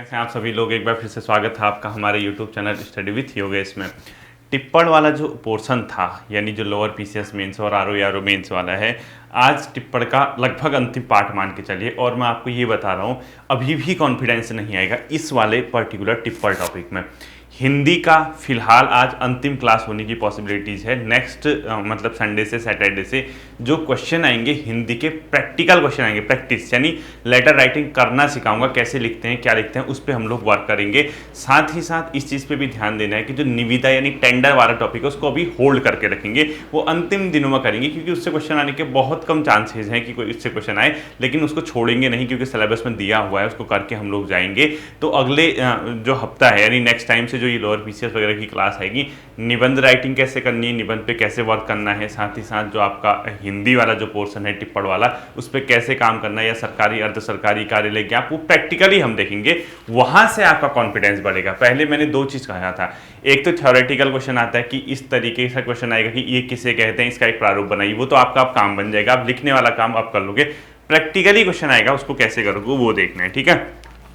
कैसे हैं आप सभी लोग। एक बार फिर से स्वागत है आपका हमारे YouTube channel study with Yogesh में। टिप्पण वाला जो पोर्शन था यानी जो लोअर पीसीएस मेंस और आरओ मेंस वाला है, आज टिप्पण का लगभग अंतिम पार्ट मान के चलिए। और मैं आपको ये बता रहा हूँ अभी भी कॉन्फिडेंस नहीं आएगा इस वाले पर्टिकुलर टिप्पण टॉपिक में। हिंदी का फिलहाल आज अंतिम क्लास होने की पॉसिबिलिटीज़ है। नेक्स्ट मतलब संडे से सैटरडे से जो क्वेश्चन आएंगे हिंदी के प्रैक्टिकल क्वेश्चन आएंगे, प्रैक्टिस यानी लेटर राइटिंग करना सिखाऊंगा, कैसे लिखते हैं क्या लिखते हैं उस पर हम लोग वर्क करेंगे। साथ ही साथ इस चीज़ पे भी ध्यान देना है कि जो निविदा यानी टेंडर वाला टॉपिक है उसको अभी होल्ड करके रखेंगे, वो अंतिम दिनों में करेंगे क्योंकि उससे क्वेश्चन आने के बहुत कम चांसेज हैं कि कोई इससे क्वेश्चन आए, लेकिन उसको छोड़ेंगे नहीं क्योंकि सिलेबस में दिया हुआ है, उसको करके हम लोग जाएंगे। तो अगले जो हफ्ता है यानी नेक्स्ट टाइम से जो ये लोअर पीसीएस वगैरह की क्लास आएगी, निबंध राइटिंग कैसे करनी है, निबंध पे कैसे वर्क करना है, साथ ही साथ जो आपका हिंदी वाला जो पोर्शन है टिप्पण वाला उस पर कैसे काम करना है या सरकारी अर्ध सरकारी कार्यालय क्या, वो प्रैक्टिकली हम देखेंगे। वहां से आपका कॉन्फिडेंस बढ़ेगा। पहले मैंने दो चीज कहा था, एक तो थ्योरेटिकल क्वेश्चन आता है कि इस तरीके से क्वेश्चन आएगा कि ये किसे कहते हैं, इसका एक प्रारूप बनाइए, वो तो आपका आप काम बन जाएगा, आप लिखने वाला काम आप कर लोगे। प्रैक्टिकली क्वेश्चन आएगा उसको कैसे करोगे वो देखना है, ठीक है।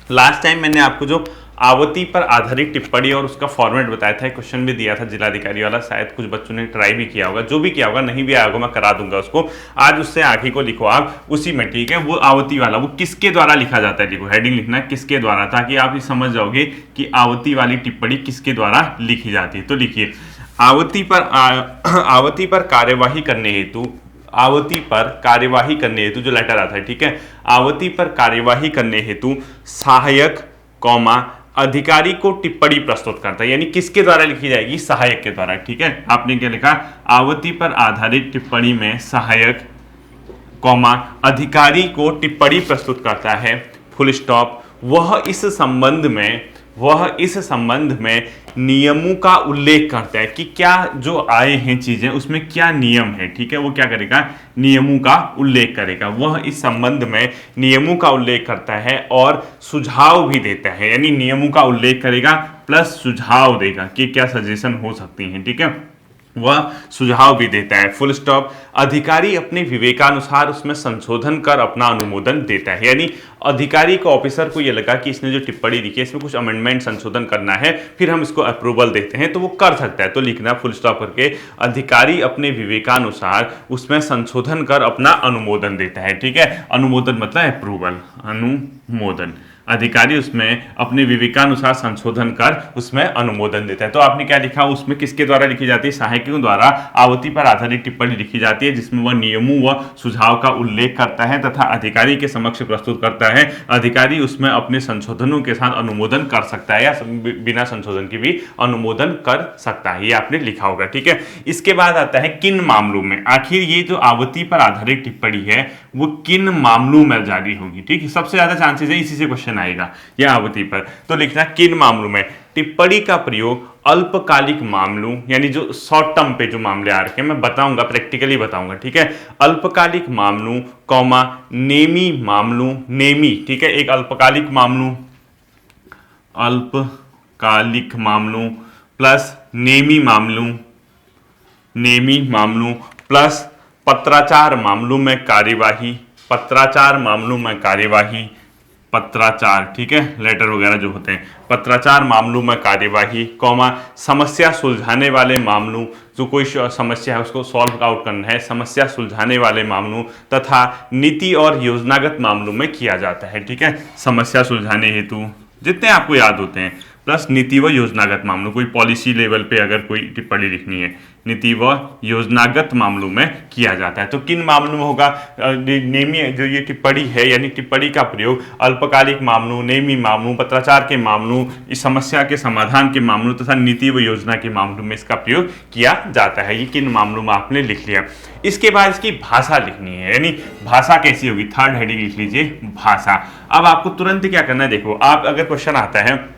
लास्ट टाइम मैंने आपको जो आवती पर आधारित टिप्पणी और उसका फॉर्मेट बताया था, क्वेश्चन भी दिया था जिलाधिकारी वाला, शायद कुछ बच्चों ने ट्राई भी किया होगा, जो भी किया होगा, नहीं भी आया होगा मैं करा दूंगा उसको। आज उससे आगे को लिखो आप उसी में, ठीक है। वो आवती वाला वो किसके द्वारा लिखा जाता है, लिखो हेडिंग लिखना है किसके द्वारा, ताकि आप ये समझ जाओगे कि आवती वाली टिप्पणी किसके द्वारा लिखी जाती है। तो लिखिए आवती पर कार्यवाही करने हेतु, आवती पर कार्यवाही करने हेतु जो लेटर आता है, ठीक है, आवती पर कार्यवाही करने हेतु सहायक कौमा अधिकारी को टिप्पणी प्रस्तुत करता है, यानी किसके द्वारा लिखी जाएगी, सहायक के द्वारा, ठीक है। आपने क्या लिखा, आवती पर आधारित टिप्पणी में सहायक कौमा अधिकारी को टिप्पणी प्रस्तुत करता है, फुल स्टॉप। वह इस संबंध में नियमों का उल्लेख करता है कि क्या जो आए हैं चीजें उसमें क्या नियम है, ठीक है। वो क्या करेगा, नियमों का उल्लेख करेगा। वह इस संबंध में नियमों का उल्लेख करता है और सुझाव भी देता है, यानी नियमों का उल्लेख करेगा प्लस सुझाव देगा कि क्या सजेशन हो सकती हैं, ठीक है। वह सुझाव भी देता है, फुल स्टॉप। अधिकारी अपने विवेकानुसार उसमें संशोधन कर अपना अनुमोदन देता है, यानी अधिकारी को, ऑफिसर को ये लगा कि इसने जो टिप्पणी लिखी है इसमें कुछ अमेंडमेंट संशोधन करना है, फिर हम इसको अप्रूवल देते हैं, तो वो कर सकता है। तो लिखना फुल स्टॉप करके, अधिकारी अपने विवेकानुसार उसमें संशोधन कर अपना अनुमोदन देता है, ठीक है। अनुमोदन मतलब अप्रूवल, अनुमोदन। अधिकारी उसमें अपने विवेकानुसार संशोधन कर उसमें अनुमोदन देता है। तो आपने क्या लिखा, उसमें किसके द्वारा लिखी जाती है, सहायकों द्वारा आवती पर आधारित टिप्पणी लिखी जाती है, जिसमें वह नियमों व सुझाव का उल्लेख करता है तथा अधिकारी के समक्ष प्रस्तुत करता है। अधिकारी उसमें अपने संशोधनों के साथ अनुमोदन कर सकता है या बिना संशोधन के भी अनुमोदन कर सकता है, ये आपने लिखा होगा, ठीक है। इसके बाद आता है किन मामलों में, आखिर ये जो आवती पर आधारित टिप्पणी है वो किन मामलों में जारी होगी, ठीक है। सबसे ज्यादा चांसेस है इसी से क्वेश्चन आएगा या आवती पर। तो लिखना किन मामलों में। टिप्पणी का प्रयोग अल्पकालिक मामलों यानी जो शॉर्ट टर्म पे जो मामले आ रखे हैं मैं बताऊंगा, प्रैक्टिकली बताऊंगा, ठीक है। अल्पकालिक मामलों कौमा नेमी मामलों, नेमी, ठीक है, एक अल्पकालिक मामलों प्लस नेमी मामलों प्लस पत्राचार मामलों में कार्यवाही, पत्राचार, ठीक है, लेटर वगैरह जो होते हैं, पत्राचार मामलों में कार्यवाही, कौमा समस्या सुलझाने वाले मामलों, जो कोई समस्या है उसको सॉल्व आउट करना है, समस्या सुलझाने वाले मामलों तथा नीति और योजनागत मामलों में किया जाता है, ठीक है। समस्या सुलझाने हेतु जितने आपको याद होते हैं प्लस नीति व योजनागत मामलों, कोई पॉलिसी लेवल पे अगर कोई टिप्पणी लिखनी है, नीति व योजनागत मामलों में किया जाता है। तो किन मामलों में होगा, नेमी जो ये टिप्पणी है यानी टिप्पणी का प्रयोग अल्पकालिक मामलों, नेमी मामलों, पत्राचार के मामलों, इस समस्या के समाधान के मामलों तथा नीति व योजना के मामलों में इसका प्रयोग किया जाता है। ये किन मामलों में आपने लिख लिया। इसके बाद इसकी भाषा लिखनी है, यानी भाषा कैसी होगी, थर्ड हेडिंग लिख लीजिए भाषा। अब आपको तुरंत क्या करना है, देखो आप अगर क्वेश्चन आता है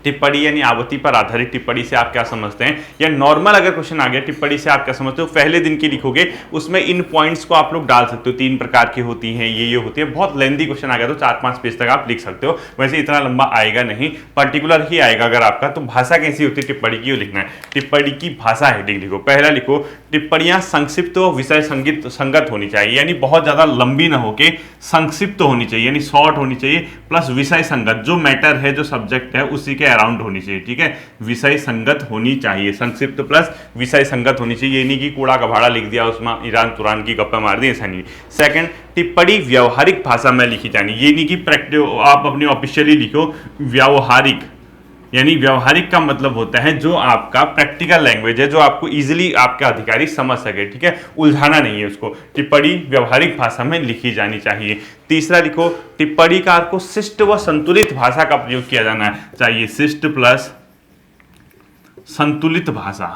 टिप्पणी यानी आवृत्ति पर आधारित टिप्पणी से आप क्या समझते हैं, या नॉर्मल अगर क्वेश्चन आ गया टिप्पणी से आप क्या समझते हो, पहले दिन की लिखोगे उसमें इन पॉइंट्स को आप लोग डाल सकते हो, 3 प्रकार की होती हैं, ये होती है। बहुत लेंथी क्वेश्चन आ गया तो 4-5 पेज तक आप लिख सकते हो, वैसे इतना लंबा आएगा नहीं, पर्टिकुलर ही आएगा अगर आपका। तो भाषा कैसी होती है टिप्पणी की, वो लिखना है। टिप्पणी की भाषा हेडिंग लिखो। पहला लिखो, टिप्पणियां संक्षिप्त व विषय संगत होनी चाहिए, यानी बहुत ज्यादा लंबी ना होके संक्षिप्त होनी चाहिए, यानी शॉर्ट होनी चाहिए, प्लस विषय संगत, जो मैटर है जो सब्जेक्ट है उसी के अराउंड होनी चाहिए, ठीक है। विषय संगत होनी चाहिए, संक्षिप्त प्लस विषय संगत होनी चाहिए, ये नहीं कि कूड़ा कबाड़ा लिख दिया उसमें ईरान तुरान की गप्पा मार दी, ऐसा नहीं। सेकंड, टिप्पणी व्यवहारिक भाषा में लिखी जानी, ये नहीं कि आप अपनी ऑफिशियली लिखो, व्यावहारिक, यानी व्यवहारिक का मतलब होता है जो आपका प्रैक्टिकल लैंग्वेज है, जो आपको इजीली आपका अधिकारी समझ सके, ठीक है, उलझाना नहीं है उसको। टिप्पणी व्यवहारिक भाषा में लिखी जानी चाहिए। तीसरा लिखो, टिप्पणीकार को शिष्ट व संतुलित भाषा का प्रयोग किया जाना चाहिए, शिष्ट प्लस संतुलित भाषा।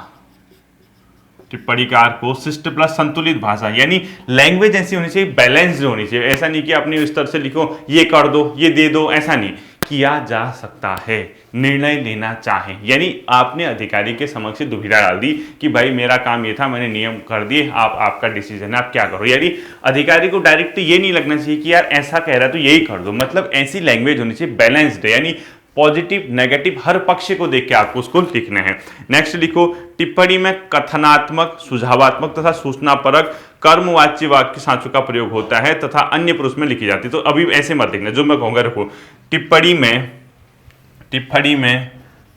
टिप्पणीकार को शिष्ट प्लस संतुलित भाषा, यानी लैंग्वेज ऐसी होनी चाहिए, बैलेंस्ड होनी चाहिए। ऐसा नहीं कि अपने स्तर से लिखो ये कर दो ये दे दो, ऐसा नहीं किया जा सकता है। निर्णय लेना चाहे, यानी आपने अधिकारी के समक्ष दुविधा डाल दी कि भाई मेरा काम ये था, मैंने नियम कर दिए, आपका डिसीजन है, आप क्या करो। यानी अधिकारी को डायरेक्ट ये नहीं लगना चाहिए कि यार ऐसा कह रहा है तो यही कर दो, मतलब ऐसी लैंग्वेज होनी चाहिए बैलेंस्ड, यानी पॉजिटिव नेगेटिव हर पक्ष को देख के आपको उसको लिखना है। नेक्स्ट लिखो, टिप्पणी में कथनात्मक, सुझावात्मक तथा सूचनापरक कर्मवाच्य वाक्य सांचों का प्रयोग होता है तथा अन्य पुरुष में लिखी जाती है। तो अभी ऐसे मत लिखना, जो मैं कहूंगा रखो। टिप्पणी में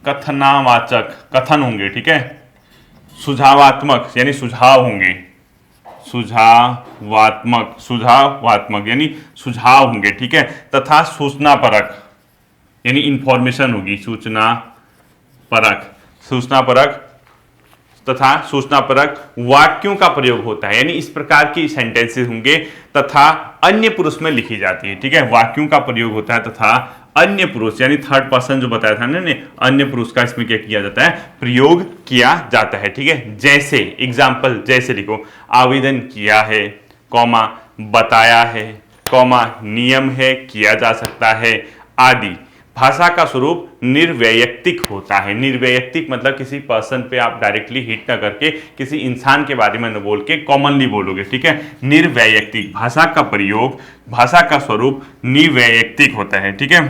कथनावाचक कथन होंगे, ठीक है, सुझावात्मक यानी सुझाव होंगे, सुझावात्मक यानी सुझाव होंगे, ठीक है, तथा सूचनापरक यानी इंफॉर्मेशन होगी, सूचनापरक तथा सूचनापरक वाक्यों का प्रयोग होता है, यानी इस प्रकार की सेंटेंसेस होंगे तथा अन्य पुरुष में लिखी जाती है, ठीक है। वाक्यों का प्रयोग होता है तथा अन्य पुरुष यानी थर्ड पर्सन जो बताया था ना, अन्य पुरुष का इसमें क्या किया जाता है, प्रयोग किया जाता है, ठीक है। जैसे एग्जाम्पल, जैसे लिखो, आवेदन किया है, कॉमा बताया है, कॉमा नियम है, किया जा सकता है, आदि। भाषा का स्वरूप निर्वैयक्तिक होता है। निर्वैयक्तिक मतलब किसी पर्सन पे आप डायरेक्टली हिट ना करके किसी इंसान के बारे में न बोल के कॉमनली बोलोगे, ठीक है। निर्वैयक्तिक, भाषा का प्रयोग, भाषा का स्वरूप निर्वैयक्तिक होता है, ठीक है,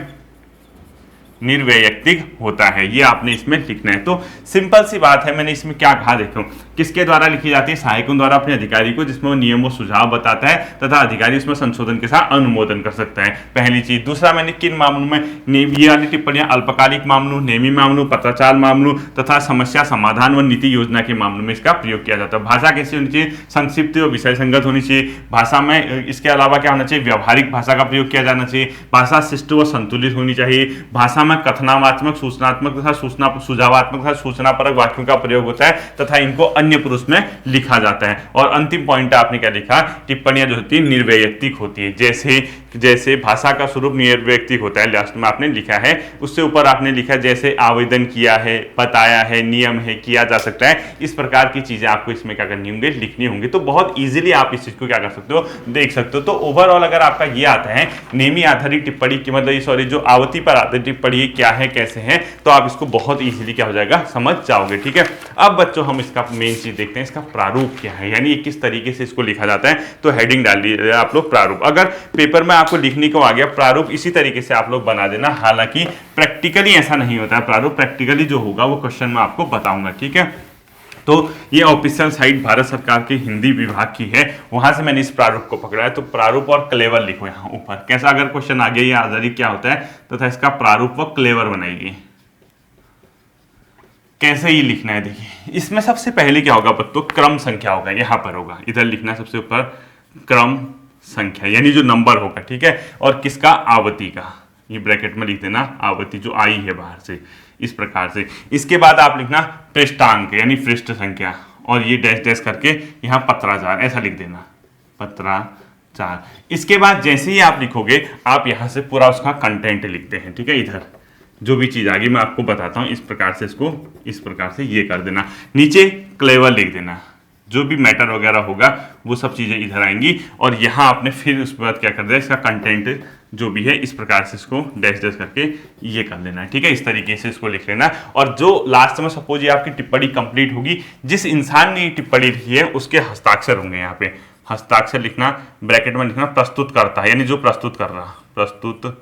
निर्वैयक्तिक होता है, ये आपने इसमें लिखना है। तो सिंपल सी बात है, मैंने इसमें क्या कहा देखो, किसके द्वारा लिखी जाती है, सहायकों द्वारा अपने अधिकारी को, जिसमें वो नियम व सुझाव बताता है तथा अधिकारी उसमें संशोधन के साथ अनुमोदन कर सकता है, पहली चीज। दूसरा, मैंने किन मामलों में ये वाली टिप्पणियां, अल्पकालिक मामलों, नेमी मामलों, पत्राचार मामलों तथा समस्या समाधान व नीति योजना के मामलों में इसका प्रयोग किया जाता है। भाषा कैसी होनी चाहिए, संक्षिप्त व विषय संगत होनी चाहिए। भाषा में इसके अलावा क्या होना चाहिए, व्यवहारिक भाषा का प्रयोग किया जाना चाहिए। भाषा शिष्ट व संतुलित होनी चाहिए। भाषा में कथनात्मक, सूचनात्मक तथा सुझावात्मक तथा सूचनापरक वाक्यों का प्रयोग होता है तथा इनको अन्य पुरुष में लिखा जाता है। और अंतिम पॉइंट आपने क्या लिखा, टिप्पणियां जो होती है निर्वैयक्तिक होती है। जैसे भाषा का स्वरूप निर्वैयक्तिक होता है, लास्ट में आपने लिखा है, उससे ऊपर आपने लिखा जैसे आवेदन किया है, बताया है, नियम है, किया जा सकता है। इस प्रकार की चीजें आपको इसमें क्या करनी होंगी, लिखनी होंगी। तो बहुत इजीली आप इस चीज को क्या कर सकते हो, देख सकते हो। तो ओवरऑल अगर आपका ये आता है नेमी आधारित टिप्पणी की, मतलब सॉरी जो आवृत्ति पर आधारित टिप्पणी क्या है, कैसे है, तो आप इसको बहुत इजीली क्या हो जाएगा, समझ जाओगे, ठीक है। अब बच्चों हम इसका मेन चीज देखते हैं, इसका प्रारूप क्या है, यानी किस तरीके से इसको लिखा जाता है। तो हेडिंग डाल दीजिए आप लोग प्रारूप। अगर पेपर में आपको लिखने को आ गया प्रारूप, इसी तरीके से आप लोग बना देना। हालांकि प्रैक्टिकली ऐसा नहीं होता है प्रारूप, प्रैक्टिकली जो होगा वो क्वेश्चन में आपको बताऊंगा, ठीक है। तो ये ऑफिशियल साइट भारत सरकार के हिंदी विभाग की है, वहां से मैंने इस प्रारूप को पकड़ा है। तो प्रारूप और क्लेवर लिखो यहाँ ऊपर, कैसा अगर क्वेश्चन आ गया ये आजादी क्या होता है तथा इसका प्रारूप व क्लेवर बनाइए, कैसे ही लिखना है। देखिए इसमें सबसे पहले क्या होगा बच्चों, क्रम संख्या होगा, यहाँ पर होगा, इधर लिखना सबसे ऊपर क्रम संख्या यानी जो नंबर होगा, ठीक है। और किसका, आवृत्ति का, ये ब्रैकेट में लिख देना, आवृत्ति जो आई है बाहर से, इस प्रकार से। इसके बाद आप लिखना पृष्ठांक यानी पृष्ठ संख्या, और ये डैश डैश करके यहाँ पत्राचार ऐसा लिख देना, पत्राचार। इसके बाद जैसे ही आप लिखोगे आप यहाँ से पूरा उसका कंटेंट लिखते हैं, ठीक है। इधर जो भी चीज आगे मैं आपको बताता हूँ, इस प्रकार से इसको इस प्रकार से ये कर देना, नीचे क्लेवर लिख देना, जो भी मैटर वगैरह होगा वो सब चीजें इधर आएंगी। और यहाँ आपने फिर उसके बाद क्या कर दिया, इसका कंटेंट जो भी है इस प्रकार से इसको डैश डैश करके ये कर लेना है, ठीक है। इस तरीके से इसको लिख लेना। और जो लास्ट में सपोज ये आपकी टिप्पणी कंप्लीट होगी, जिस इंसान ने ये टिप्पणी लिखी है उसके हस्ताक्षर होंगे। यहाँ पे हस्ताक्षर लिखना, ब्रैकेट में लिखना प्रस्तुत करता है, यानी जो प्रस्तुत कर रहा, प्रस्तुत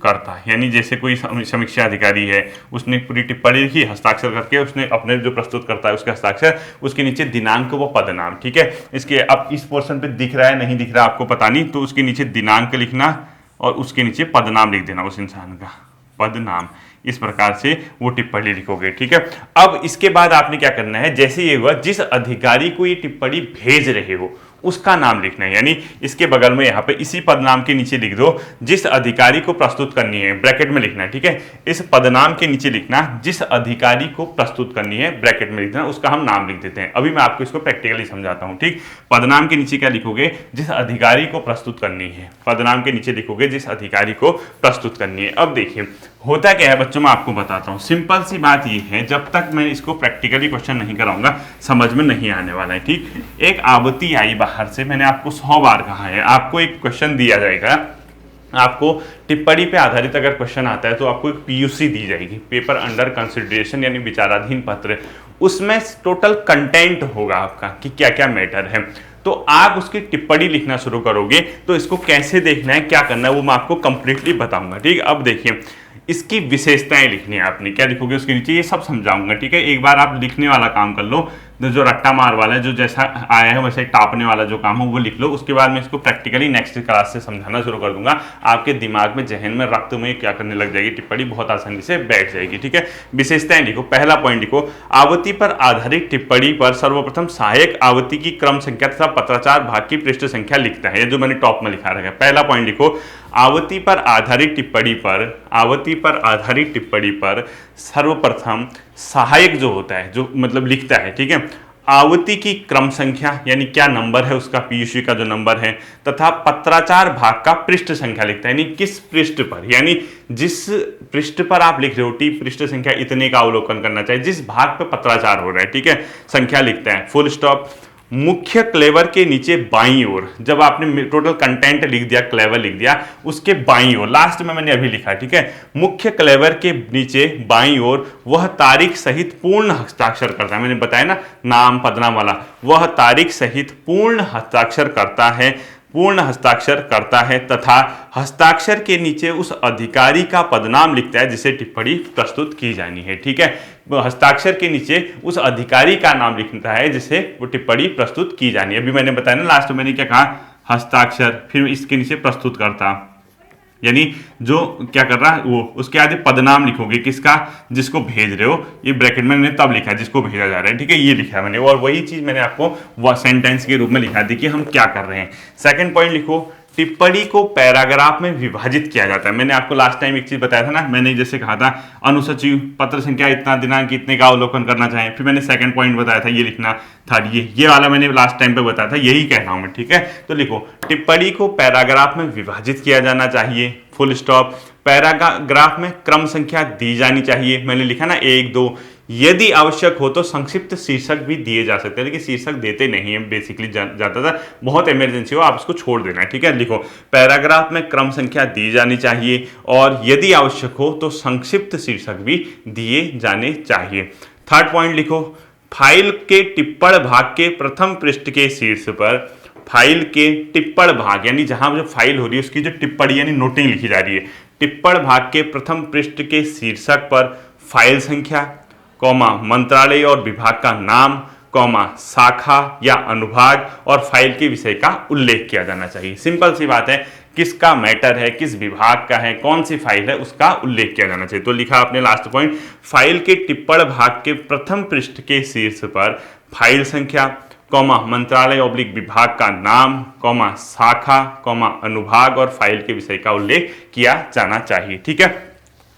करता है, यानी जैसे कोई समीक्षा अधिकारी है, उसने पूरी टिप्पणी लिखी, हस्ताक्षर करके उसने अपने जो प्रस्तुत करता है उसके हस्ताक्षर, उसके नीचे दिनांक व पदनाम, ठीक है। इसके अब इस पोर्शन पे दिख रहा है नहीं दिख रहा आपको पता नहीं, तो उसके नीचे दिनांक लिखना और उसके नीचे पदनाम लिख देना, उस इंसान का पदनाम। इस प्रकार से वो टिप्पणी लिखोगे, ठीक है। अब इसके बाद आपने क्या करना है, जैसे ये हुआ जिस अधिकारी को ये टिप्पणी भेज रहे हो उसका नाम लिखना है, यानी इसके बगल में यहाँ पे इसी पदनाम के नीचे लिख दो जिस अधिकारी को प्रस्तुत करनी है, ब्रैकेट में लिखना है, ठीक है। इस पदनाम के नीचे लिखना जिस अधिकारी को प्रस्तुत करनी है, ब्रैकेट में लिखना, उसका हम नाम लिख देते हैं। अभी मैं आपको इसको प्रैक्टिकली समझाता हूँ, ठीक। पदनाम के नीचे क्या लिखोगे, जिस अधिकारी को प्रस्तुत करनी है, पदनाम के नीचे लिखोगे जिस अधिकारी को प्रस्तुत करनी है। अब देखिए होता क्या है बच्चों, मैं आपको बताता हूँ। सिंपल सी बात ये है, जब तक मैं इसको प्रैक्टिकली क्वेश्चन नहीं कराऊंगा समझ में नहीं आने वाला है, ठीक। एक आवृत्ति आई बाहर से, मैंने आपको 100 बार कहा है, आपको एक क्वेश्चन दिया जाएगा, आपको टिप्पणी पे आधारित अगर क्वेश्चन आता है तो आपको एक पीयूसी दी जाएगी, पेपर अंडर कंसिडरेशन, यानी विचाराधीन पत्र। उसमें टोटल कंटेंट होगा आपका कि क्या क्या मैटर है, तो आप उसकी टिप्पणी लिखना शुरू करोगे। तो इसको कैसे देखना है, क्या करना है, वो मैं आपको कंप्लीटली बताऊंगा, ठीक। अब देखिए इसकी विशेषताएं लिखनी है आपने, क्या लिखोगे उसके नीचे, ये सब समझाऊंगा, ठीक है। एक बार आप लिखने वाला काम कर लो, जो रट्टा मार वाला है, जो जैसा आया है वैसे टापने वाला जो काम हो वो लिख लो। उसके बाद मैं इसको प्रैक्टिकली नेक्स्ट क्लास से समझाना शुरू कर दूंगा, आपके दिमाग में, जहन में, रक्त में क्या करने लग जाएगी, टिप्पणी बहुत आसानी से बैठ जाएगी, ठीक है। विशेषताएं लिखो, पहला पॉइंट लिखो, आवृत्ति पर आधारित टिप्पणी पर सर्वप्रथम सहायक आवृत्ति की क्रम संख्या तथा पत्राचार भाग की पृष्ठ संख्या लिखता है, जो मैंने टॉप में लिखा रखा है। पहला पॉइंट लिखो, आवृत्ति पर आधारित टिप्पणी पर सर्वप्रथम सहायक जो होता है, जो मतलब लिखता है, ठीक है, आवृत्ति की क्रम संख्या, यानी क्या नंबर है उसका, पीयूसी का जो नंबर है, तथा पत्राचार भाग का पृष्ठ संख्या लिखता है, यानी किस पृष्ठ पर, यानी जिस पृष्ठ पर आप लिख रहे हो, टी पृष्ठ संख्या इतने का अवलोकन करना चाहिए, जिस भाग पर पत्राचार हो रहा है, ठीक है, संख्या लिखता है, फुल स्टॉप। मुख्य क्लेवर के नीचे बाईं ओर, जब आपने टोटल कंटेंट लिख दिया, क्लेवर लिख दिया, उसके बाईं ओर, लास्ट में मैंने अभी लिखा, ठीक है, मुख्य क्लेवर के नीचे बाईं ओर वह तारीख सहित पूर्ण हस्ताक्षर करता है, मैंने बताया ना नाम पदनाम वाला, वह तारीख सहित पूर्ण हस्ताक्षर करता है तथा हस्ताक्षर के नीचे उस अधिकारी का पदनाम लिखता है जिसे टिप्पणी प्रस्तुत की जानी है, ठीक है। हस्ताक्षर के नीचे उस अधिकारी का नाम लिखता है जिसे वो टिप्पणी प्रस्तुत की जानी है। अभी मैंने बताया ना लास्ट में मैंने क्या कहा, हस्ताक्षर, फिर इसके नीचे प्रस्तुत करता, यानी जो क्या कर रहा है वो, उसके आगे पदनाम लिखोगे किसका, जिसको भेज रहे हो, ये ब्रैकेट में मैंने तब लिखा है जिसको भेजा जा रहा है, ठीक है, ये लिखा है मैंने, और वही चीज मैंने आपको वो सेंटेंस के रूप में लिखा दी कि हम क्या कर रहे हैं। सेकंड पॉइंट लिखो, टिप्पणी को पैराग्राफ में विभाजित किया जाता है। मैंने आपको लास्ट टाइम एक चीज बताया था ना, मैंने जैसे कहा था अनुसूची पत्र संख्या इतना दिनांक इतने का अवलोकन करना चाहिए, फिर मैंने सेकंड पॉइंट बताया था ये लिखना था, ये वाला मैंने लास्ट टाइम पे बताया था, यही कह रहा हूं मैं, ठीक है। तो लिखो, टिप्पणी को पैराग्राफ में विभाजित किया जाना चाहिए, फुल स्टॉप। पैराग्राफ में क्रम संख्या दी जानी चाहिए, मैंने लिखा ना 1 2, यदि आवश्यक हो तो संक्षिप्त शीर्षक भी दिए जा सकते हैं, लेकिन शीर्षक देते नहीं है बेसिकली, ज्यादातर बहुत इमरजेंसी हो आप इसको छोड़ देना है, ठीक है। लिखो, पैराग्राफ में क्रम संख्या दी जानी चाहिए और यदि आवश्यक हो तो संक्षिप्त शीर्षक भी दिए जाने चाहिए। थर्ड पॉइंट लिखो, फाइल के टिप्पण भाग के प्रथम पृष्ठ के शीर्ष पर, फाइल के टिप्पण भाग यानी जहां जो फाइल हो रही है उसकी जो टिप्पणी यानी नोटिंग लिखी जा रही है, टिप्पण भाग के प्रथम पृष्ठ के शीर्षक पर फाइल संख्या, कॉमा मंत्रालय और विभाग का नाम, कॉमा शाखा या अनुभाग और फाइल के विषय का उल्लेख किया जाना चाहिए। सिंपल सी बात है, किसका मैटर है, किस विभाग का है, कौन सी फाइल है, उसका उल्लेख किया जाना चाहिए। तो लिखा आपने लास्ट पॉइंट, फाइल के टिप्पण भाग के प्रथम पृष्ठ के शीर्ष पर फाइल संख्या, कॉमा मंत्रालय ऑब्लिक विभाग का नाम, कॉमा शाखा, कॉमा अनुभाग और फाइल के विषय का उल्लेख किया जाना चाहिए, ठीक है।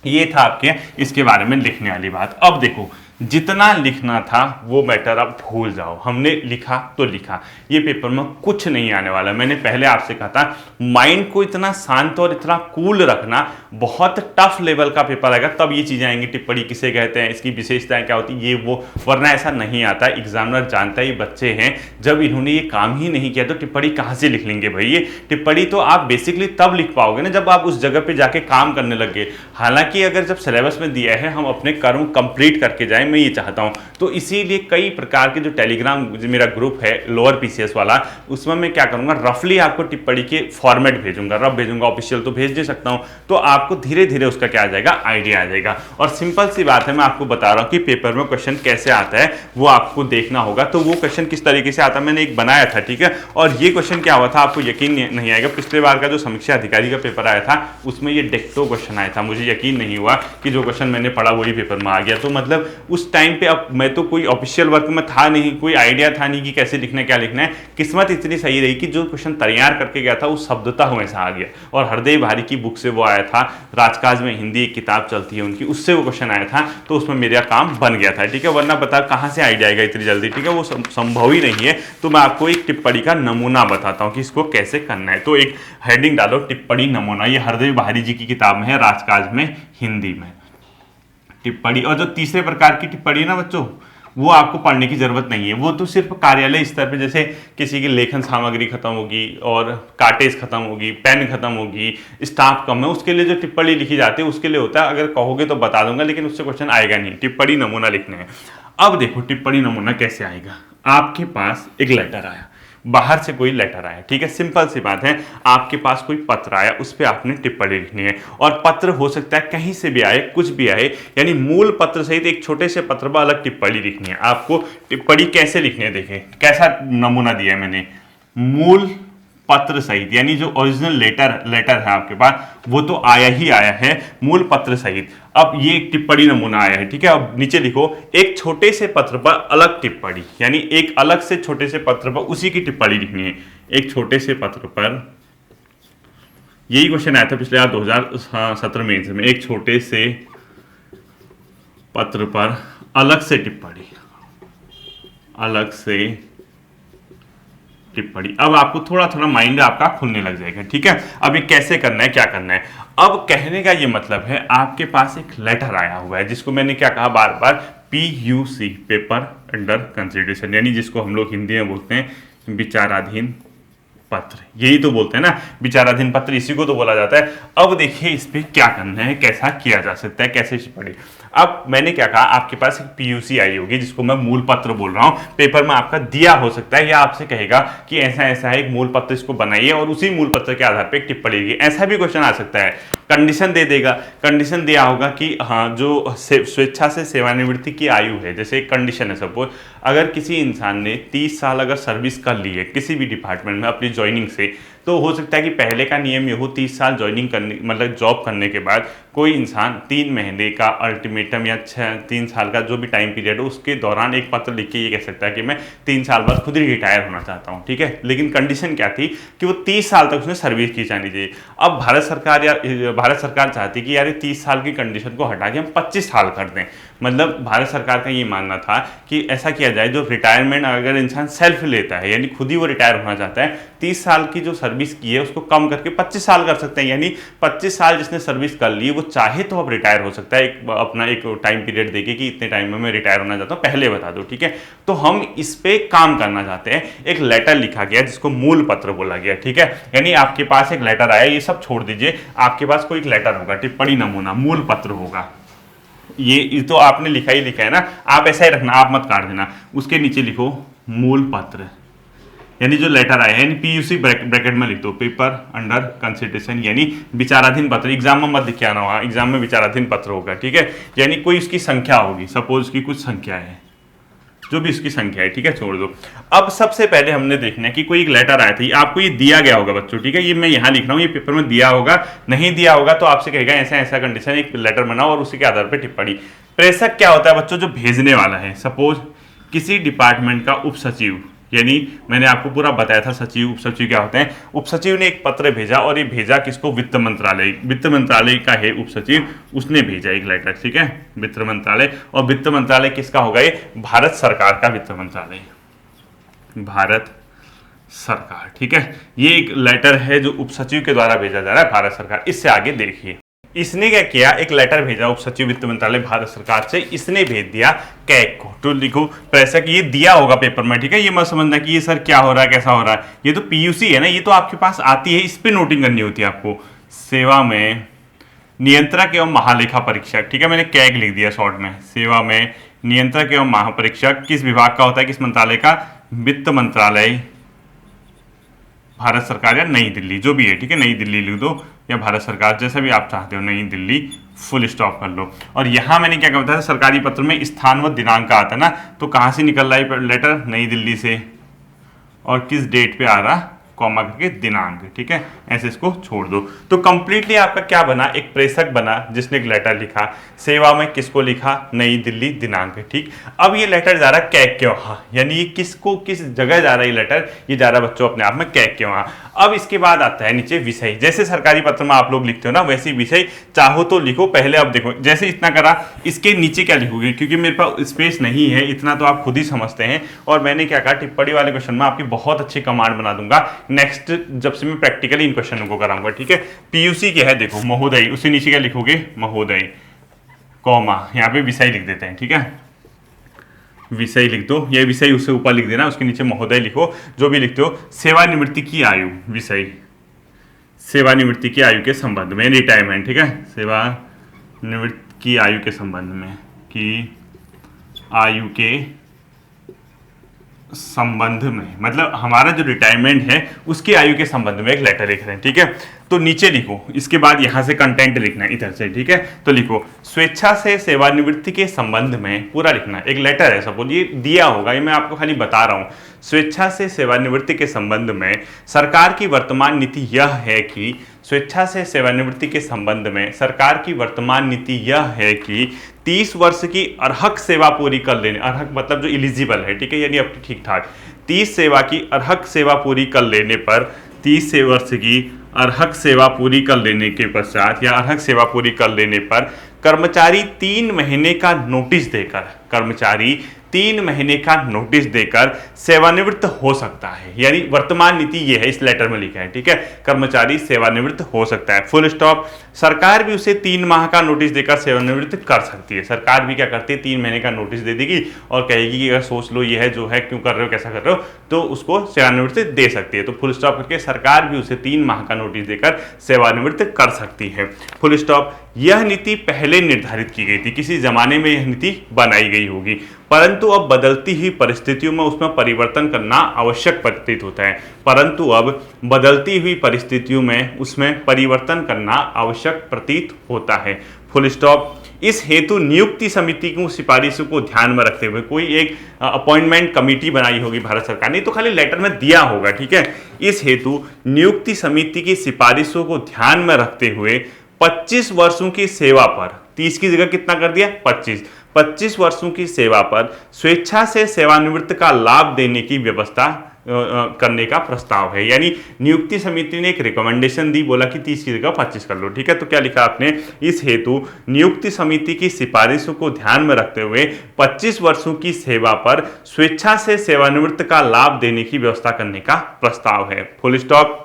ये था आपके इसके बारे में लिखने वाली बात। अब देखो जितना लिखना था वो मैटर अब भूल जाओ, हमने लिखा तो लिखा, ये पेपर में कुछ नहीं आने वाला। मैंने पहले आपसे कहा था माइंड को इतना शांत और इतना कूल रखना, बहुत टफ लेवल का पेपर आएगा तब ये चीज़ें आएंगी। टिप्पणी किसे कहते हैं, इसकी विशेषताएं क्या होती है, ये वो, वरना ऐसा नहीं आता। एग्जामिनर जानता है ये बच्चे हैं, जब इन्होंने ये काम ही नहीं किया तो टिप्पणी कहाँ से लिख लेंगे भाई। ये टिप्पणी तो आप बेसिकली तब लिख पाओगे ना जब आप उस जगह पे जाके काम करने लगे। हालांकि अगर जब सिलेबस में दिया है हम अपने कर्म कंप्लीट करके जाएं, मैं ये चाहता हूं। तो इसीलिए कई प्रकार के जो टेलीग्राम जो मेरा ग्रुप है लोअर पीसीएस वाला, उसमें मैं क्या करूंगा, रफली आपको टिप्पणी के फॉर्मेट भेजूंगा, रफ भेजूंगा, ऑफिशियल तो भेज दे सकता हूं। तो आपको धीरे धीरे उसका क्या आ जाएगा, आइडिया आ जाएगा। और सिंपल सी बात है, मैं आपको बता रहा हूं कि पेपर में क्वेश्चन कैसे आता है वो आपको देखना होगा। तो वो क्वेश्चन किस तरीके से आता है मैंने एक बनाया था, ठीक है। और ये क्वेश्चन क्या हुआ था आपको यकीन नहीं आएगा, पिछले बार का जो समीक्षा अधिकारी का पेपर आया था उसमें ये डेक्टो क्वेश्चन आया था। मुझे यकीन नहीं हुआ कि जो क्वेश्चन मैंने पढ़ा वही पेपर में आ गया। तो मतलब उस टाइम पे, अब मैं तो कोई ऑफिशियल वर्क में था नहीं, कोई आइडिया था नहीं कि कैसे लिखना है क्या लिखना है। किस्मत इतनी सही रही कि जो क्वेश्चन तैयार करके गया था वो शब्दता वैसा आ गया। और हरदेव भारी की बुक से वो आया था, राजकाज में हिंदी एक किताब चलती है उनकी, उससे वो क्वेश्चन आया था। तो उसमें मेरा काम बन गया था, ठीक है। वरना बता कहाँ से आइडिया आएगा इतनी जल्दी, ठीक है, वो संभव ही नहीं है। तो मैं आपको एक टिप्पणी का नमूना बताता हूँ कि इसको कैसे करना है। तो एक हेडिंग डालो, टिप्पणी नमूना। ये हरदेव भारी जी की किताब में है, राजकाज में हिंदी में टिप्पणी। और जो तीसरे प्रकार की टिप्पणी है ना बच्चों, वो आपको पढ़ने की जरूरत नहीं है। वो तो सिर्फ कार्यालय स्तर पे, जैसे किसी की लेखन सामग्री खत्म होगी और कार्टेज खत्म होगी, पेन खत्म होगी, स्टाफ कम है, उसके लिए जो टिप्पणी लिखी जाती है उसके लिए होता है। अगर कहोगे तो बता दूंगा, लेकिन उससे क्वेश्चन आएगा नहीं। टिप्पणी नमूना लिखने है। अब देखो टिप्पणी नमूना कैसे आएगा। आपके पास एक लेटर आया, बाहर से कोई लेटर आया, ठीक है, सिंपल सी बात है। आपके पास कोई पत्र आया, उस पर आपने टिप्पणी लिखनी है। और पत्र हो सकता है कहीं से भी आए, कुछ भी आए, यानी मूल पत्र सहित एक छोटे से पत्र पर अलग टिप्पणी लिखनी है। आपको टिप्पणी कैसे लिखनी है, देखें कैसा नमूना दिया है मैंने। मूल पत्र सहित, यानी जो ओरिजिनल लेटर है आपके पास वो तो आया ही आया है, मूल पत्र सहित। अब ये एक टिप्पणी नमूना आया है, ठीक है। अब नीचे लिखो एक छोटे से पत्र पर अलग टिप्पणी, यानी एक अलग से छोटे से पत्र पर उसी की टिप्पणी लिखनी है। एक छोटे से पत्र पर, यही क्वेश्चन आया था पिछले 2017 मेंस में, एक छोटे से पत्र पर अलग से टिप्पणी, अलग से टिप्पणी। अब आपको थोड़ा थोड़ा माइंड आपका खुलने लग जाएगा, ठीक है। अब ये कैसे करना है, क्या करना है। अब कहने का ये मतलब है आपके पास एक लेटर आया हुआ है, जिसको मैंने क्या कहा बार बार, PUC, पेपर अंडर कंसिडरेशन, यानी जिसको हम लोग हिंदी में बोलते हैं विचाराधीन पत्र। यही तो बोलते हैं ना, विचाराधीन पत्र, इसी को तो बोला जाता है। अब देखिए इस पे क्या करना है, कैसा किया जा सकता है, कैसे टिप्पणी। अब मैंने क्या कहा, आपके पास एक PUC आई होगी जिसको मैं मूल पत्र बोल रहा हूं, पेपर में आपका दिया हो सकता है, या आपसे कहेगा कि ऐसा ऐसा है, एक मूल पत्र इसको बनाइए और उसी मूल पत्र के आधार पर एक टिप्पणी लिखिए। ऐसा भी क्वेश्चन आ सकता है। कंडीशन दे देगा, कंडीशन दिया होगा कि हाँ जो स्वेच्छा से सेवानिवृत्ति की आयु है, जैसे एक कंडीशन है, सपोज अगर किसी इंसान ने 30 साल अगर सर्विस कर ली है किसी भी डिपार्टमेंट में अपनी ज्वाइनिंग से, तो हो सकता है कि पहले का नियम ये हो 30 साल ज्वाइनिंग करने, मतलब जॉब करने के बाद कोई इंसान 3 महीने का अल्टीमेटम या 3 साल का जो भी टाइम पीरियड हो उसके दौरान एक पत्र लिख के ये कह सकता है कि मैं 3 साल बाद खुद ही रिटायर होना चाहता हूँ, ठीक है। लेकिन कंडीशन क्या थी कि वो 30 साल तक उसने सर्विस की जानी चाहिए। अब भारत सरकार चाहती कि यार 30 साल की कंडीशन को हटा के हम 25 साल कर दें। मतलब भारत सरकार का ये मानना था कि ऐसा किया जाए, जो रिटायरमेंट अगर इंसान सेल्फ लेता है, यानी खुद ही वो रिटायर होना चाहता है, 30 साल की जो सर्विस की है उसको कम करके 25 साल कर सकते हैं। यानी 25 साल जिसने सर्विस कर ली वो चाहे तो अब रिटायर हो सकता है, अपना एक टाइम पीरियड देके कि इतने टाइम में मैं रिटायर होना चाहता हूँ, पहले बता दो, ठीक है। तो हम इस पे काम करना चाहते हैं। एक लेटर लिखा गया जिसको मूल पत्र बोला गया, ठीक है। यानी आपके पास एक लेटर आया, ये सब छोड़ दीजिए, आपके पास कोई एक लेटर होगा, टिप्पणी नमूना, मूल पत्र होगा। ये तो आपने लिखा ही लिखा है ना, आप ऐसा ही रखना, आप मत काट देना। उसके नीचे लिखो मूल पत्र, यानी जो लेटर आया है, यानी PUC ब्रैकेट में लिख दो, पेपर अंडर कंसिडरेशन, यानी विचाराधीन पत्र। एग्जाम में मत लिखे आना होगा, एग्जाम में विचाराधीन पत्र होगा, ठीक है। यानी कोई उसकी संख्या होगी, सपोज की कुछ संख्या है, जो भी उसकी संख्या है, ठीक है, छोड़ दो। अब सबसे पहले हमने देखना है कि कोई एक लेटर आया था, आपको ये दिया गया होगा बच्चों, ठीक है। ये मैं यहाँ लिख रहा हूँ, ये पेपर में दिया होगा, नहीं दिया होगा तो आपसे कहेगा ऐसा ऐसा कंडीशन, एक लेटर बनाओ और उसी के आधार पर टिप्पणी। प्रेषक क्या होता है बच्चों, जो भेजने वाला है। सपोज किसी डिपार्टमेंट का उप सचिव यानी मैंने आपको पूरा बताया था सचिव उप सचिव क्या होते हैं। उप सचिव ने एक पत्र भेजा और ये भेजा किसको, वित्त मंत्रालय का है उप सचिव, उसने भेजा एक लेटर, ठीक है, वित्त मंत्रालय। और वित्त मंत्रालय किसका होगा, ये भारत सरकार का वित्त मंत्रालय, भारत सरकार, ठीक है। ये एक लेटर है जो उप सचिव के द्वारा भेजा जा रहा है भारत सरकार। इससे आगे देखिए, इसने क्या किया, एक लेटर भेजा उप सचिव वित्त मंत्रालय भारत सरकार से, इसने भेज दिया कैग को। तो लिखो प्रेषक, ये दिया होगा पेपर में, ठीक है, ये मत समझना कि ये सर क्या हो रहा है कैसा हो रहा है, ये तो पीयूसी है ना, ये तो आपके पास आती है, इस पे नोटिंग करनी होती है आपको। सेवा में नियंत्रक एवं महालेखा परीक्षक, ठीक है, मैंने कैग लिख दिया शॉर्ट में। सेवा में नियंत्रक एवं महापरीक्षक किस विभाग का होता है, किस मंत्रालय का, वित्त मंत्रालय भारत सरकार या नई दिल्ली, जो भी है, ठीक है, नई दिल्ली लिख दो या भारत सरकार, जैसा भी आप चाहते हो, नई दिल्ली, फुल स्टॉप कर लो। और यहाँ मैंने क्या बताया, सरकारी पत्र में स्थान व दिनांक का आता है ना, तो कहाँ से निकल रहा है लेटर, नई दिल्ली से, और किस डेट पे आ रहा, कॉमा करके दिनांक, ठीक है, ऐसे इसको छोड़ दो। तो कंप्लीटली आपका क्या बना, एक प्रेषक बना जिसने एक लेटर लिखा, सेवा में किसको लिखा, नई दिल्ली, दिनांक, ठीक। अब ये लेटर जा रहा है कैग के वहाँ, यानी ये किसको, किस जगह जा रहा है ये लेटर, ये जा रहा है बच्चों अपने आप में कैग के वहाँ। अब इसके बाद आता है नीचे विषय, जैसे सरकारी पत्र में आप लोग लिखते हो ना, वैसे विषय चाहो तो लिखो। पहले अब देखो, जैसे इतना करा, इसके नीचे क्या लिखोगे, क्योंकि मेरे पास स्पेस नहीं है इतना, तो आप खुद ही समझते हैं। और मैंने क्या कहा, टिप्पणी वाले क्वेश्चन में आपकी बहुत अच्छी कमांड बना दूंगा नेक्स्ट, जब से मैं प्रैक्टिकली इन क्वेश्चन को कराऊंगा, ठीक है। पीयूसी क्या है, देखो महोदय, उससे नीचे क्या लिखोगे, महोदय, कॉमा, यहाँ पे विषय लिख देते हैं, ठीक है, विषय लिख दो, ये विषय उससे ऊपर लिख देना, उसके नीचे महोदय लिखो, जो भी लिखते हो। सेवानिवृत्ति की आयु, विषय सेवानिवृत्ति की आयु के संबंध में, रिटायरमेंट, ठीक है, सेवानिवृत्ति की आयु के संबंध में, की आयु के संबंध में, मतलब हमारा जो रिटायरमेंट है उसकी आयु के संबंध में एक लेटर लिख रहे हैं, ठीक है। तो नीचे लिखो, इसके बाद यहां से कंटेंट लिखना है इधर से, ठीक है। तो लिखो स्वेच्छा से सेवानिवृत्ति के संबंध में, पूरा लिखना है, एक लेटर है, सपोज ये दिया होगा, ये मैं आपको खाली बता रहा हूं। स्वेच्छा से सेवानिवृत्ति के संबंध में सरकार की वर्तमान नीति यह है कि, स्वेच्छा से सेवानिवृत्ति के संबंध में सरकार की वर्तमान नीति यह है कि 30 वर्ष की अर्हक सेवा पूरी कर लेने, अर्हक मतलब जो एलिजिबल है, ठीक है, यानी अब ठीक ठाक, 30 सेवा की अर्हक सेवा पूरी कर लेने पर, 30 वर्ष की अर्हक सेवा पूरी कर लेने के पश्चात या अर्हक सेवा पूरी कर लेने पर कर्मचारी 3 महीने का नोटिस देकर, कर्मचारी 3 महीने का नोटिस देकर सेवानिवृत्त हो सकता है। यानी वर्तमान नीति ये है, इस लेटर में लिखा है, ठीक है, कर्मचारी सेवानिवृत्त हो सकता है, फुल स्टॉप। सरकार भी उसे 3 माह का नोटिस देकर सेवानिवृत्त कर सकती है। सरकार भी क्या करती है, 3 महीने का नोटिस दे देगी और कहेगी कि अगर सोच लो ये है जो है, क्यों कर रहे हो, कैसा कर रहे हो, तो उसको सेवानिवृत्ति दे सकती है। तो फुल स्टॉप करके सरकार भी उसे 3 माह का नोटिस देकर सेवानिवृत्त कर सकती है, फुल स्टॉप। यह नीति पहले निर्धारित की गई थी, किसी जमाने में यह नीति बनाई गई होगी, परंतु अब बदलती हुई परिस्थितियों में उसमें परिवर्तन करना आवश्यक प्रतीत होता है, परंतु अब बदलती हुई परिस्थितियों में उसमें परिवर्तन करना आवश्यक प्रतीत होता है, फुल स्टॉप। इस हेतु नियुक्ति समिति की सिफारिशों को ध्यान में रखते हुए कोई एक अपॉइंटमेंट कमेटी बनाई होगी भारत सरकार ने, तो खाली लेटर में दिया होगा, ठीक है। इस हेतु नियुक्ति समिति की सिफारिशों को ध्यान में रखते हुए 25 वर्षों की सेवा पर, 30 की जगह कितना कर दिया, 25 वर्षों की सेवा पर स्वेच्छा से सेवानिवृत्त का लाभ देने की व्यवस्था करने का प्रस्ताव है। यानी नियुक्ति समिति ने एक रिकमेंडेशन दी, बोला कि 30 की जगह 25 कर लो, ठीक है। तो क्या लिखा आपने, इस हेतु नियुक्ति समिति की सिफारिशों को ध्यान में रखते हुए 25 वर्षों की सेवा पर स्वेच्छा से सेवानिवृत्त का लाभ देने की व्यवस्था करने का प्रस्ताव है, फुल स्टॉप।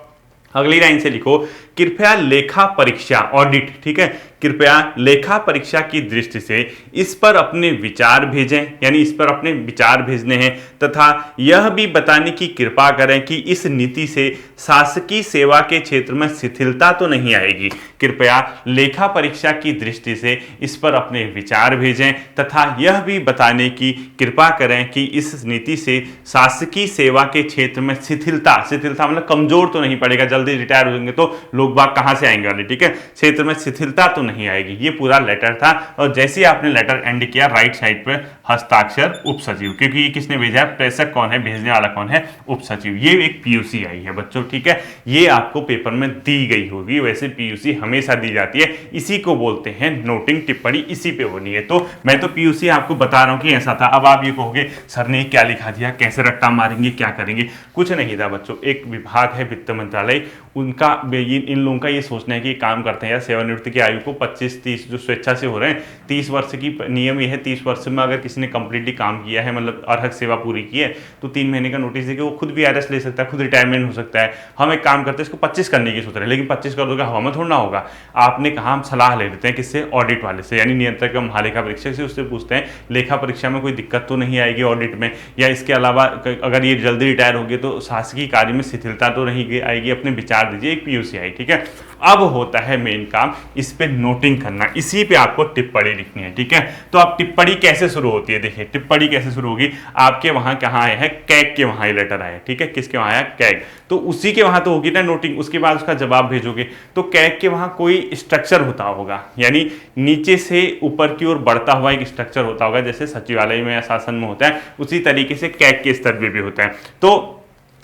अगली लाइन से लिखो, कृपया लेखा परीक्षा, ऑडिट, ठीक है, कृपया लेखा परीक्षा की दृष्टि से इस पर अपने विचार भेजें, यानी इस पर अपने विचार भेजने हैं, तथा यह भी बताने की कृपा करें कि इस नीति से शासकीय सेवा के क्षेत्र में शिथिलता तो नहीं आएगी। कृपया लेखा परीक्षा की दृष्टि से इस पर अपने विचार भेजें तथा यह भी बताने की कृपा करें कि इस नीति से शासकीय सेवा के क्षेत्र में शिथिलता मतलब कमजोर तो नहीं पड़ेगा, जल्दी रिटायर हो जाएंगे तो लोग बाग कहाँ से आएंगे वाले, ठीक है, क्षेत्र में शिथिलता तो नहीं आएगी। ये पूरा लेटर था और जैसे ही आपने लेटर एंड किया, राइट साइड पे हस्ताक्षर उप सचिव, क्योंकि ये किसने भेजा है, प्रेषक कौन है, भेजने वाला कौन है, उप सचिव। ये एक पीयूसी आई है बच्चों, ठीक है, ये आपको पेपर में दी गई होगी। वैसे पीयूसी हमेशा दी जाती है, इसी को बोलते हैं नोटिंग, टिप्पणी इसी पे होनी है। तो मैं तो पीयूसी आपको बता रहा हूं कि ऐसा था। अब आप ये कहोगे सर ने क्या लिखा दिया, कैसे रट्टा मारेंगे, क्या करेंगे, कुछ नहीं था बच्चों। एक विभाग है वित्त मंत्रालय, उनका इन लोगों का ये सोचना है कि काम करते हैं यार, सेवानिवृत्ति की आयु को 25-30 जो स्वेच्छा से हो रहे हैं, 30 वर्ष की नियम ये है, 30 वर्ष में अगर किसी ने कंप्लीटली काम किया है, मतलब अर्हक सेवा पूरी की है, तो 3 महीने का नोटिस देके वो खुद भी आरएस ले सकता है, खुद रिटायरमेंट हो सकता है। हम एक काम करते हैं, इसको 25 करने की सोच रहे हैं, लेकिन 25 कर दोगे हवा में थोड़ा ना होगा। आपने कहा हम सलाह ले लेते हैं किससे, ऑडिट वाले से, यानी नियंत्रक एवं महालेखा परीक्षक से। उससे पूछते हैं लेखा परीक्षा में कोई दिक्कत तो नहीं आएगी ऑडिट में, या इसके अलावा अगर ये जल्दी रिटायर हो गए तो शासकीय कार्य में शिथिलता तो नहीं आएगी, अपने विचार दीजिए। एक पीयूसी आई, ठीक है। अब होता है मेन काम, इस पे नोटिंग करना, इसी पे आपको टिप्पणी लिखनी है, ठीक है। तो अब टिप्पणी कैसे शुरू होती है, देखिए टिप्पणी कैसे शुरू होगी। आपके वहां कहाँ आए हैं, कैग के वहां लेटर आया, ठीक है, किसके वहां आया, कैग, तो उसी के वहां तो होगी ना नोटिंग, उसके बाद उसका जवाब भेजोगे। तो कैग के वहां कोई स्ट्रक्चर होता होगा, यानी नीचे से ऊपर की ओर बढ़ता हुआ एक स्ट्रक्चर होता होगा, जैसे सचिवालय में या शासन में होता है, उसी तरीके से कैग के स्तर पे भी होता है। तो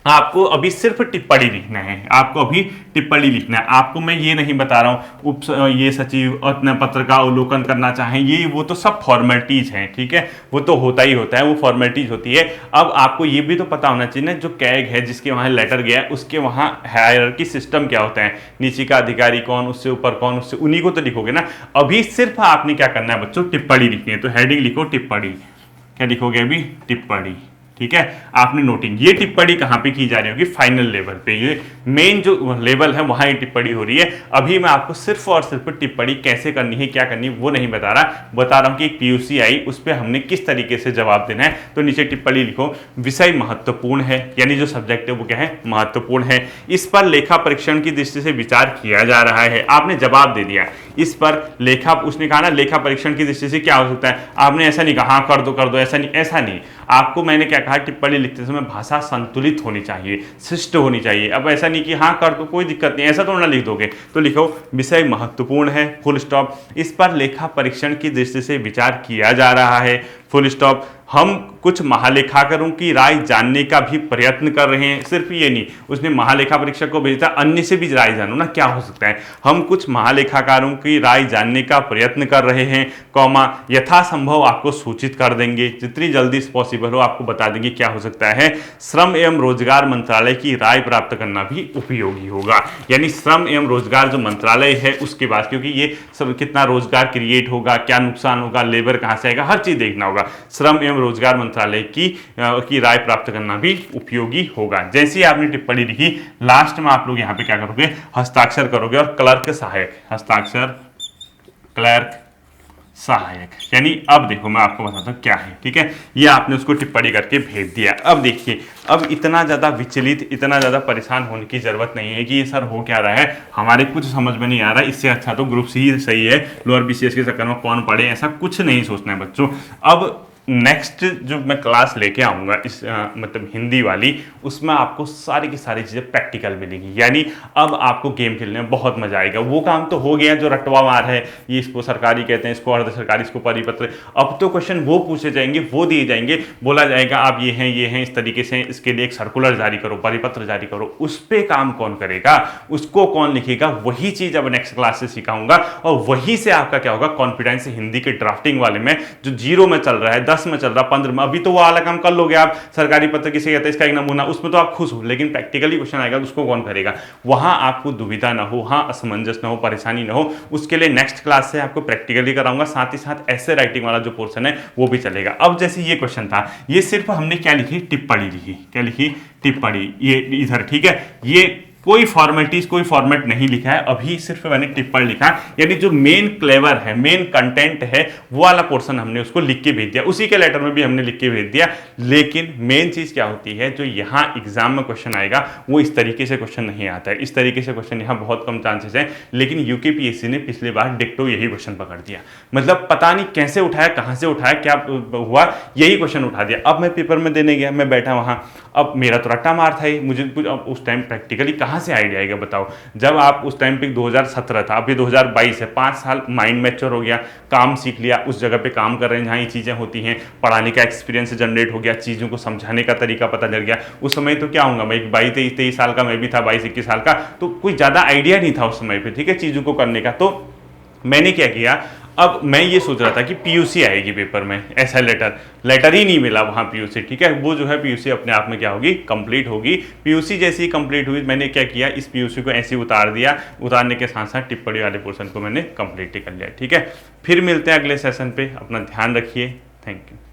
आपको अभी सिर्फ टिप्पणी लिखना है, आपको अभी टिप्पणी लिखना है। आपको मैं ये नहीं बता रहा हूँ ये सचिव अपने पत्र का अवलोकन करना चाहें, ये वो तो सब फॉर्मेलिटीज हैं, ठीक है, वो तो होता ही होता है, वो फॉर्मेलिटीज होती है। अब आपको ये भी तो पता होना चाहिए ना, जो कैग है जिसके वहाँ लेटर गया है, उसके वहाँ हायरार्की सिस्टम क्या होता है, नीचे का अधिकारी कौन, उससे ऊपर कौन, उससे उन्हीं को तो लिखोगे ना। अभी सिर्फ आपने क्या करना है बच्चों, टिप्पणी लिखनी है। तो हेडिंग लिखो टिप्पणी, क्या लिखोगे अभी, टिप्पणी, ठीक है। आपने नोटिंग, ये टिप्पणी कहां पे की जा रही होगी, फाइनल लेवल पे, ये मेन जो लेवल है वहां ये टिप्पणी हो रही है। अभी मैं आपको सिर्फ और सिर्फ टिप्पणी कैसे करनी है, क्या करनी है, वो नहीं बता रहा हूं कि एक पीयूसी आई, उस पर हमने किस तरीके से जवाब देना है। तो नीचे टिप्पणी लिखो, विषय महत्वपूर्ण है, यानी जो सब्जेक्ट है वो क्या है, महत्वपूर्ण है, इस पर लेखा परीक्षण की दृष्टि से विचार किया जा रहा है। आपने जवाब दे दिया, इस पर लेखा, उसने कहा ना लेखा परीक्षण की दृष्टि से क्या हो सकता है, आपने ऐसा नहीं कहा हाँ कर दो, ऐसा नहीं। आपको मैंने क्या कहा, टिप्पणी लिखते समय भाषा संतुलित होनी चाहिए, शिष्ट होनी चाहिए। अब ऐसा नहीं कि हाँ कर दो कोई दिक्कत नहीं, ऐसा तो ना लिख दोगे। तो लिखो विषय महत्वपूर्ण है, फुल स्टॉप, इस पर लेखा परीक्षण की दृष्टि से विचार किया जा रहा है, फुल स्टॉप। हम कुछ महालेखाकारों की राय जानने का भी प्रयत्न कर रहे हैं। सिर्फ ये नहीं, उसने महालेखा परीक्षक को भेजा, अन्य से भी राय जानो ना, क्या हो सकता है। हम कुछ महालेखाकारों की राय जानने का प्रयत्न कर रहे हैं, कॉमा, यथासंभव आपको सूचित कर देंगे, जितनी जल्दी पॉसिबल हो आपको बता देंगे क्या हो सकता है। श्रम एवं रोजगार मंत्रालय की राय प्राप्त करना भी उपयोगी होगा, यानी श्रम एवं रोजगार जो मंत्रालय है उसके बाद, क्योंकि ये सब कितना रोजगार क्रिएट होगा, क्या नुकसान होगा, लेबर कहां से आएगा, हर चीज देखना होगा। श्रम एवं रोजगार मंत्रालय की राय प्राप्त करना भी उपयोगी होगा। जैसे ही आपने टिप्पणी लिखी, लास्ट में आप लोग यहाँ पे क्या करोगे, हस्ताक्षर करोगे और क्लर्क सहायक, हस्ताक्षर क्लर्क सहायक, यानी अब देखो मैं आपको बताता हूँ क्या है, ठीक है। ये आपने उसको टिप्पणी करके भेज दिया। अब देखिए, अब इतना ज़्यादा विचलित, इतना ज़्यादा परेशान होने की जरूरत नहीं है कि ये सर हो क्या रहा है, हमारे कुछ समझ में नहीं आ रहा है, इससे अच्छा तो ग्रुप सी ही सही है, लोअर बीसीएस के चक्कर में कौन पढ़े, ऐसा कुछ नहीं सोचना है बच्चों। अब नेक्स्ट जो मैं क्लास लेके आऊँगा इस मतलब हिंदी वाली, उसमें आपको सारी की सारी चीज़ें प्रैक्टिकल मिलेंगी, यानी अब आपको गेम खेलने में बहुत मजा आएगा। वो काम तो हो गया जो रटवा मार है, ये इसको सरकारी कहते हैं, इसको अर्ध सरकारी, इसको परिपत्र। अब तो क्वेश्चन वो पूछे जाएंगे, वो दिए जाएंगे, बोला जाएगा आप ये हैं इस तरीके से, इसके लिए एक सर्कुलर जारी करो, परिपत्र जारी करो। उस पर काम कौन करेगा, उसको कौन लिखेगा, वही चीज़ अब नेक्स्ट क्लास से सिखाऊंगा। और वहीं से आपका क्या होगा, कॉन्फिडेंस हिंदी के ड्राफ्टिंग वाले में जो 0 में चल रहा है, 10 में चल रहा, 15 में, अभी तो वो वाला काम कर लोगे आप, सरकारी पत्र किसे कहते हैं इसका एक नमूना, उसमें तो आप खुश हो, लेकिन प्रैक्टिकली क्वेश्चन आएगा तो उसको कौन करेगा। वहां आपको दुविधा ना हो, वहां असमंजस ना हो, परेशानी ना हो, उसके लिए नेक्स्ट क्लास से आपको प्रैक्टिकली कराऊंगा, साथ ही साथ ऐसे राइटिंग वाला जो पोर्शन है वो भी चलेगा। अब जैसे ये क्वेश्चन था, ये सिर्फ हमने क्या लिखी, टिप्पणी लिखी, क्या लिखी, टिप्पणी, ये इधर, ठीक है। ये कोई फॉर्मेट नहीं लिखा है, अभी सिर्फ मैंने टिप्पणी लिखा, यानी जो मेन क्लेवर है, मेन कंटेंट है, वो वाला पोर्शन हमने उसको लिख के भेज दिया, उसी के लेटर में भी हमने लिख के भेज दिया। लेकिन मेन चीज क्या होती है, जो यहाँ एग्जाम में क्वेश्चन आएगा वो इस तरीके से क्वेश्चन नहीं आता है, इस तरीके से क्वेश्चन यहाँ बहुत कम चांसेस है। लेकिन यूकेपीएससी ने पिछले बार डिक्टो यही क्वेश्चन पकड़ दिया, मतलब पता नहीं कैसे उठाया, कहाँ से उठाया, क्या हुआ, यही क्वेश्चन उठा दिया। अब मैं पेपर में देने गया, मैं बैठा वहां, अब मेरा तो रट्टा मार था ही, मुझे कुछ उस टाइम प्रैक्टिकली कहाँ कहाँ से आइडिया आएगा बताओ। जब आप उस टाइम पे 2017 था, अभी 2022 है, 5 साल माइंड मैच्योर हो गया, काम सीख लिया, उस जगह पे काम कर रहे हैं जहाँ ये चीज़ें होती हैं, पढ़ाने का एक्सपीरियंस जनरेट हो गया, चीज़ों को समझाने का तरीका पता चल गया। उस समय तो क्या होगा, मैं 22-23 साल का मैं भी था, 22-21 साल का, तो कोई ज़्यादा आइडिया नहीं था उस समय पे, ठीक है, चीज़ों को करने का। तो मैंने क्या किया, अब मैं ये सोच रहा था कि पीयूसी आएगी पेपर में, ऐसा लेटर ही नहीं मिला वहाँ पीयूसी, ठीक है। वो जो है पीयूसी अपने आप में क्या होगी, कंप्लीट होगी। पीयूसी जैसे ही कंप्लीट हुई, मैंने क्या किया, इस पीयूसी को ऐसे ही उतार दिया, उतारने के साथ साथ टिप्पणी वाले पोर्शन को मैंने कंप्लीट कर लिया, ठीक है। फिर मिलते हैं अगले सेशन पे, अपना ध्यान रखिए, थैंक यू।